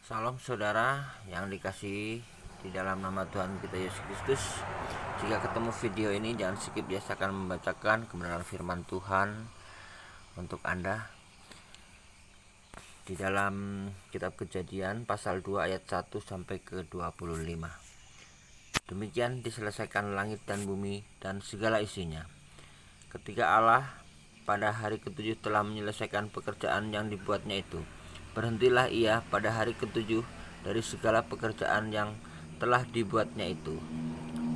Salam saudara yang dikasihi di dalam nama Tuhan kita Yesus Kristus. Jika ketemu video ini jangan skip, biasa akan membacakan kebenaran firman Tuhan untuk Anda di dalam kitab Kejadian pasal 2 ayat 1 sampai ke 25. Demikian diselesaikan langit dan bumi dan segala isinya. Ketika Allah pada hari ketujuh telah menyelesaikan pekerjaan yang dibuatnya itu, berhentilah ia pada hari ketujuh dari segala pekerjaan yang telah dibuatnya itu.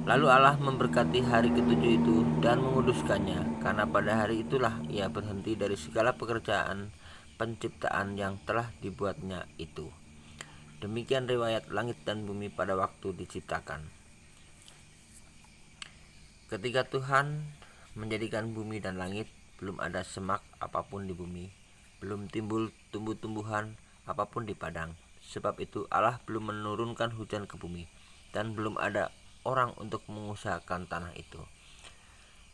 Lalu Allah memberkati hari ketujuh itu dan menguduskannya, karena pada hari itulah ia berhenti dari segala pekerjaan penciptaan yang telah dibuatnya itu. Demikian riwayat langit dan bumi pada waktu diciptakan. Ketika Tuhan menjadikan bumi dan langit, belum ada semak apapun di bumi, belum timbul tumbuh-tumbuhan apapun di padang. Sebab itu Allah belum menurunkan hujan ke bumi, dan belum ada orang untuk mengusahakan tanah itu.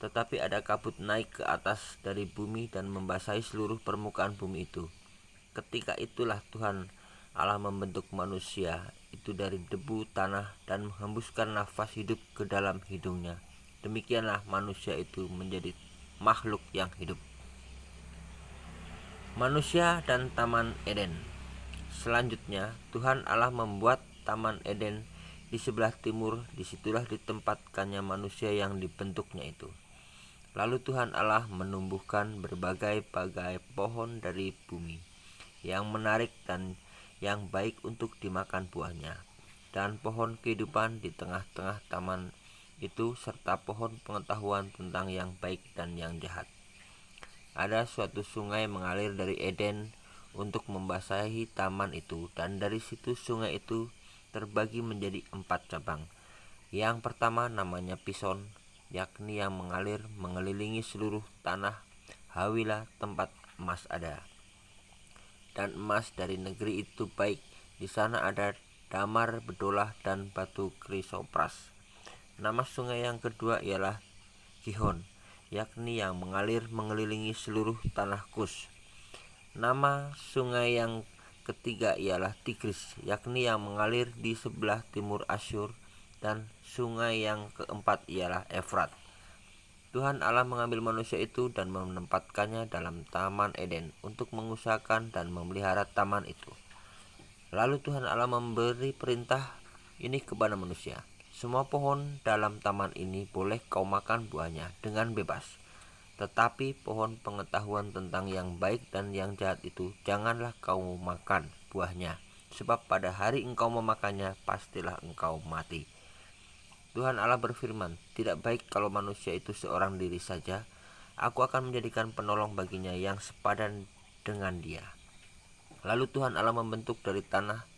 Tetapi ada kabut naik ke atas dari bumi dan membasahi seluruh permukaan bumi itu. Ketika itulah Tuhan Allah membentuk manusia itu dari debu tanah dan menghembuskan nafas hidup ke dalam hidungnya. Demikianlah manusia itu menjadi makhluk yang hidup. Manusia dan Taman Eden. Selanjutnya Tuhan Allah membuat Taman Eden di sebelah timur. Disitulah ditempatkannya manusia yang dibentuknya itu. Lalu Tuhan Allah menumbuhkan berbagai-bagai pohon dari bumi yang menarik dan yang baik untuk dimakan buahnya, dan pohon kehidupan di tengah-tengah taman itu, serta pohon pengetahuan tentang yang baik dan yang jahat. Ada suatu sungai mengalir dari Eden untuk membasahi taman itu, dan dari situ sungai itu terbagi menjadi 4 cabang. Yang pertama namanya Pison, yakni yang mengalir mengelilingi seluruh tanah Hawila, tempat emas ada. Dan emas dari negeri itu baik. Di sana ada damar, bedolah, dan batu krisopras. Nama sungai yang kedua ialah Gihon, yakni yang mengalir mengelilingi seluruh tanah Kus. Nama sungai yang ketiga ialah Tigris, yakni yang mengalir di sebelah timur Asyur. Dan sungai yang keempat ialah Efrat. Tuhan Allah mengambil manusia itu dan menempatkannya dalam Taman Eden untuk mengusahakan dan memelihara taman itu. Lalu Tuhan Allah memberi perintah ini kepada manusia: semua pohon dalam taman ini boleh kau makan buahnya dengan bebas, tetapi pohon pengetahuan tentang yang baik dan yang jahat itu janganlah kau makan buahnya, sebab pada hari engkau memakannya pastilah engkau mati. Tuhan Allah berfirman, tidak baik kalau manusia itu seorang diri saja. Aku akan menjadikan penolong baginya yang sepadan dengan dia. Lalu Tuhan Allah membentuk dari tanah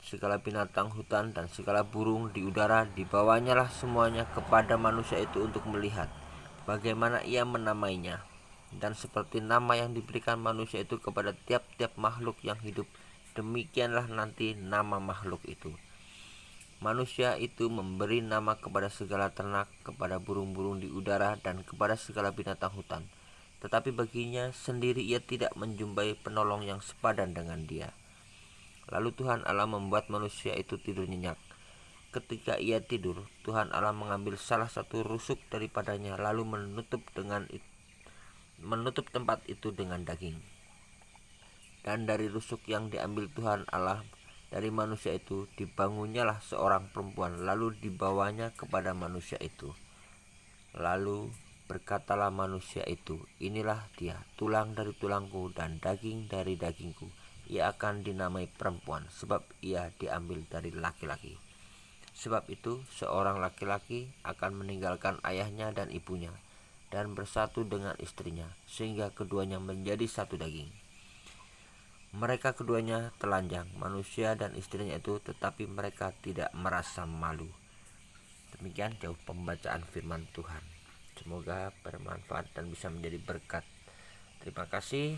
segala binatang hutan dan segala burung di udara. Dibawanya lah semuanya kepada manusia itu untuk melihat bagaimana ia menamainya. Dan seperti nama yang diberikan manusia itu kepada tiap-tiap makhluk yang hidup, demikianlah nanti nama makhluk itu. Manusia itu memberi nama kepada segala ternak, kepada burung-burung di udara, dan kepada segala binatang hutan. Tetapi baginya sendiri ia tidak menjumpai penolong yang sepadan dengan dia. Lalu Tuhan Allah membuat manusia itu tidur nyenyak. Ketika ia tidur, Tuhan Allah mengambil salah satu rusuk daripadanya, lalu menutup tempat itu dengan daging. Dan dari rusuk yang diambil Tuhan Allah dari manusia itu, dibangunnyalah seorang perempuan, lalu dibawanya kepada manusia itu. Lalu berkatalah manusia itu, inilah dia, tulang dari tulangku dan daging dari dagingku. Ia akan dinamai perempuan, sebab ia diambil dari laki-laki. Sebab itu seorang laki-laki akan meninggalkan ayahnya dan ibunya, dan bersatu dengan istrinya, sehingga keduanya menjadi satu daging. Mereka keduanya telanjang, manusia dan istrinya itu, tetapi mereka tidak merasa malu. Demikian jauh pembacaan firman Tuhan. Semoga bermanfaat dan bisa menjadi berkat. Terima kasih.